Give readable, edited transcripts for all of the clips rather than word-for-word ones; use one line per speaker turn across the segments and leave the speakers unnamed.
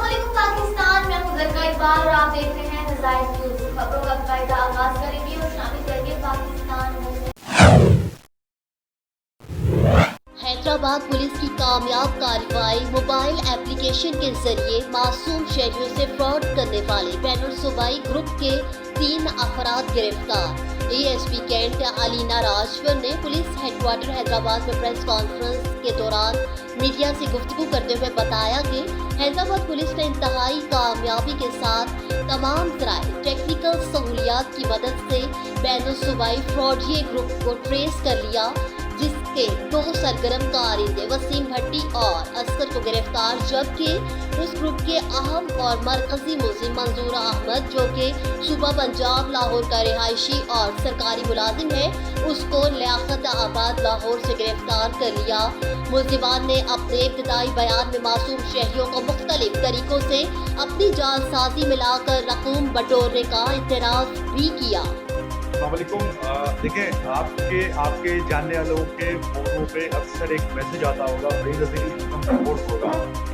अस्सलामुअलैकुम पाकिस्तान में हूं ज़रका इकबाल और आप देख रहे हैं नज़ायर न्यूज़। खबरों का बाकायदा आगाज करेंगे और शामिल करेंगे पाकिस्तान में। हैदराबाद पुलिस की कामयाब कार्रवाई, मोबाइल एप्लीकेशन के जरिए मासूम शहरियों से फ्रॉड करने वाले बैनुल सूबाई ग्रुप के 3 अफराद गिरफ्तार। एएसपी कैंट अलीना राजवर ने पुलिस हेडक्वार्टर हैदराबाद में प्रेस कॉन्फ्रेंस के दौरान मीडिया से गुफ्तगू करते हुए बताया कि हैदराबाद पुलिस ने इंतहाई कामयाबी के साथ तमाम जराए टेक्निकल सहूलियात की मदद से बैनुल सूबाई फ्रॉडिये ग्रुप को ट्रेस कर लिया, जिसके 2 सरगर्म कारिंदे वसीम भट्टी और असगर को गिरफ्तार, जबकि उस ग्रुप के अहम और मरकजी मुलजिम मंजूर अहमद, जो कि सूबा पंजाब लाहौर का रिहायशी और सरकारी मुलाजिम है, उसको लियाकत आबाद लाहौर से गिरफ्तार कर लिया। मुलजिमान ने अपने इब्तदाई बयान में मासूम शहरियों को मुख्तलिफ तरीकों से अपनी जालसाजी मिलाकर रकूम बटोरने का इतराफ़ भी किया।
देखिए, आपके जानने वालों के फोनों पे अक्सर एक मैसेज आता होगा, सपोर्ट होगा।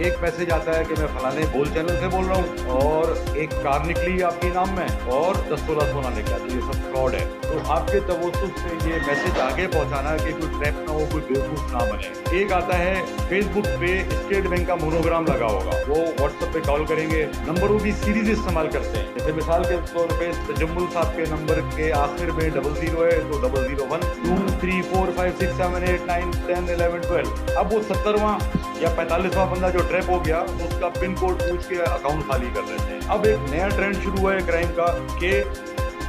एक मैसेज आता है कि मैं फलाने बोल चैनल से बोल रहा हूँ और एक कार निकली आपके नाम में और 10-16 सोना निकला, तो ये सब फ्रॉड है। तो आपके तवज्जुह से ये मैसेज आगे पहुँचाना कि कोई ट्रैप ना हो, कोई बेवकूफ़ ना बने। एक आता है फेसबुक पे स्टेट बैंक का मोनोग्राम लगा होगा, वो व्हाट्सएप पे कॉल करेंगे, नंबरों की सीरीज इस्तेमाल करते हैं। जैसे मिसाल के तौर पे तजम्मुल साहब के नंबर के आखिर में 00 है तो 001 2 3 4 5 6 7 8 9 10 11 12। अब वो 70वां या 45वां बंदा जो ट्रैप हो गया, उसका पिन कोड पूछ के अकाउंट खाली कर देते हैं। अब एक नया ट्रेंड शुरू हुआ है क्राइम का कि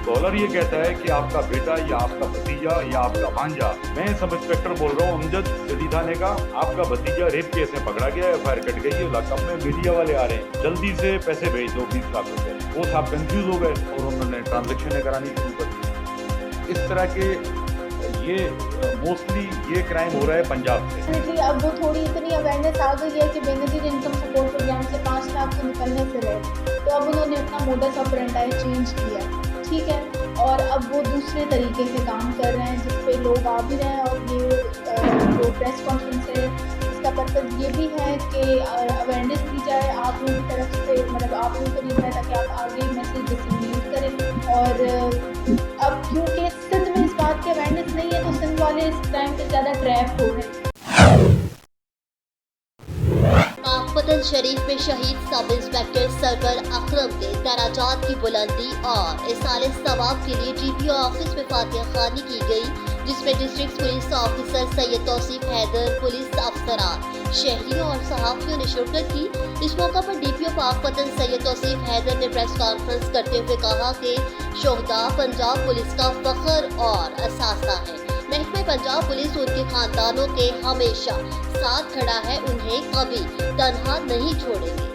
कॉलर ये कहता है कि आपका बेटा या आपका भतीजा या आपका भांजा, मैं सब इंस्पेक्टर बोल रहा हूँ अमजद सिटी थाने का, आपका भतीजा रेप केस में पकड़ा गया है, एफआईआर कट गई है, लॉकअप में मीडिया वाले आ रहे हैं, जल्दी से पैसे भेज दो 20 लाख रुपए। वो साहब कंफ्यूज हो गए और उन्होंने ट्रांजेक्शन करानी शुरू कर दी। इस तरह के ये मोस्टली ये क्राइम हो रहा है पंजाब से।
अब वो थोड़ी इतनी अवेयरनेस आ गई है कि बेनजीर इनकम सपोर्ट प्रोग्राम से 5 लाख के निकलने से रहे, तो अब उन्होंने अपना मोडस ऑपरेंडी चेंज किया, ठीक है, और अब वो दूसरे तरीके से काम कर रहे हैं, जिस पे लोग आ भी रहे हैं। और ये जो प्रेस कॉन्फ्रेंस है, इसका पर्पज़ ये भी है कि अवेयरनेस दी जाए आप लोगों की तरफ से, मतलब आप लोगों को नहीं है ताकि आप आगे मैसेज डिस्ट्रीब्यूट करें। और अब क्योंकि सिंध में इस बात की अवेयरनेस नहीं है, तो सिंध वाले इस टाइम पे ज़्यादा ट्रैप हो रहे हैं।
पाकपतन शरीफ में शहीद सब इंस्पेक्टर सरवर अकरम के दराजात की बुलंदी और इसाले सवाब के लिए डीपीओ ऑफिस में फातिहा खानी की गई, जिसमें district police officer Syed Tauseef Haider, police अफसरान, शहरियों और सहाफ़ियों ने शिरकत की। इस मौका पर डीपीओ पाकपतन सैयद तौसीफ हैदर ने प्रेस कॉन्फ्रेंस करते हुए कहा कि शोहदा पंजाब पुलिस का फख्र और असासा है। महकमे पंजाब पुलिस उनके खानदानों के हमेशा साथ खड़ा है, उन्हें कभी तन्हा नहीं छोड़ेंगे।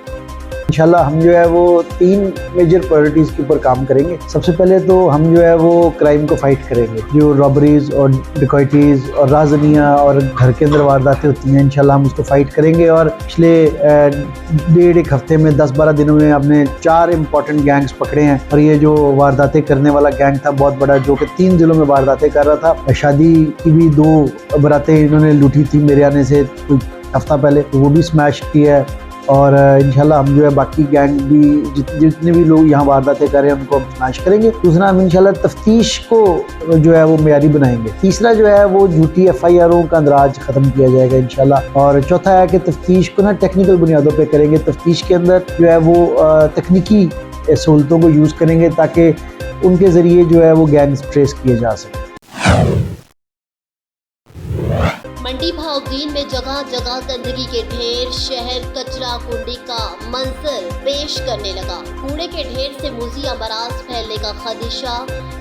इंशाल्लाह हम जो है वो 3 मेजर प्रायोरिटीज़ के ऊपर काम करेंगे। सबसे पहले तो हम जो है वो क्राइम को फाइट करेंगे, जो रॉबरीज और डिकॉइटीज़ और राजनियाँ और घर के अंदर वारदातें होती हैं, इंशाल्लाह हम उसको फाइट करेंगे। और पिछले 1.5 हफ्ते में 10-12 दिनों में हमने 4 इम्पॉर्टेंट गैंग्स पकड़े हैं। और ये जो वारदातें करने वाला गैंग था बहुत बड़ा, जो कि 3 जिलों में वारदातें कर रहा था। शादी की भी 2 बरातें इन्होंने लूटी थी मेरे आने से कुछ हफ्ता पहले, तो वो भी स्मैश किया है। और इंशाल्लाह हम जो है बाकी गैंग भी जितने भी लोग यहाँ वारदातें कर रहे हैं उनको हम स्मैश करेंगे। दूसरा, हम इंशाल्लाह तफ्तीश को जो है वो मेयारी बनाएंगे। तीसरा जो है वो झूठी FIRओं का अंदराज ख़त्म किया जाएगा इंशाल्लाह। और चौथा है कि तफ्तीश को ना टेक्निकल बुनियादों पे करेंगे। तफ्तीश के अंदर जो है वो तकनीकी सहूलतों को यूज़ करेंगे ताकि उनके ज़रिए जो है वो गैंग्स ट्रेस किए जा सकें।
मंडी भावदीन में जगह जगह गंदगी के ढेर, शहर कचरा कुंडी का मंजर पेश करने लगा। कूड़े के ढेर से मूजी अमराज फैलने का खदशा।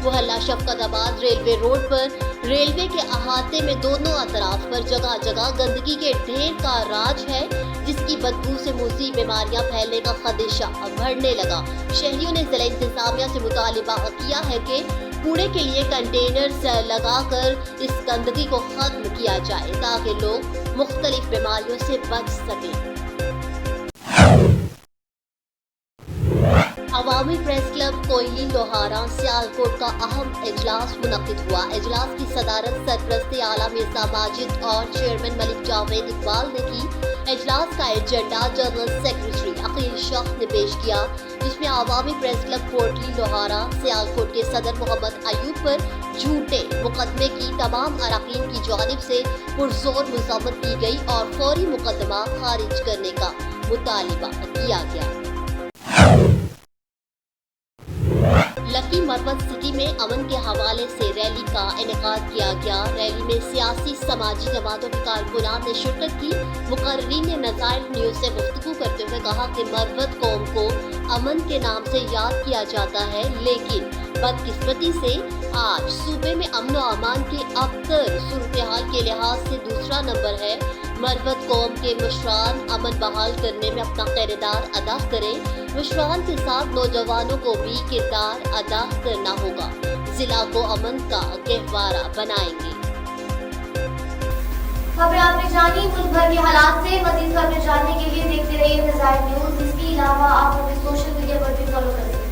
मोहल्ला शफकताबाद रेलवे रोड पर रेलवे के अहाते में दोनों अतराफ पर जगह जगह गंदगी के ढेर का राज है, जिसकी बदबू से मूजी बीमारियां फैलने का खदशा बढ़ने लगा। शहरियों ने जिला इंतजामिया से मुतालिबा किया है कि कूड़े के लिए कंटेनर्स लगाकर इस गंदगी को खत्म किया जाए ताकि लोग मुख्तलिफ बीमारियों से बच सकें। अवामी प्रेस क्लब कोयली लोहारा सियालकोट का अहम इजलास मुनक्किद हुआ। इजलास की सदारत सरपरस्ती आला मिर्जा माजिद और चेयरमैन मलिक जावेद इकबाल ने की। इजलास का agenda general secretary Akeel Shah ने पेश किया, जिसमें आवामी प्रेस क्लब कोटली लोहारा सियालकोट के सदर मोहम्मद अयूब पर झूठे मुकदमे की तमाम अरकान की जानिब से पुरजोर मज़म्मत की गई और फौरी मुकदमा खारिज करने का मुतालिबा किया गया। लकी मरमत सिटी में अमन के हवाले से रैली का इनेकाद किया गया। रैली में सियासी समाजी जमातों के कारकुनान ने शिरकत की। मुकर्रीन ने नज़ाइर न्यूज़ से गुफ्तगू करते हुए कहा कि मरवत कौम को अमन के नाम से याद किया जाता है, लेकिन बदकिस्मती से आज सूबे में अमन व अमान के अबतर सूरत हाल के लिहाज से दूसरा नंबर है। मरवत कौम के मुशरान अमन बहाल करने में अपना किरदार अदा करें। मुशरान के साथ नौजवानों को भी किरदार अदा करना होगा। जिला को अमन का गहवारा बनाएंगे।
खबरें आपने जानी मुल्क भर के हालात से। मज़ीद खबरें जानने के लिए देखते रहिए नज़ाइर न्यूज़। इसके अलावा आप हमें सोशल मीडिया पर भी फॉलो कर सकते हैं।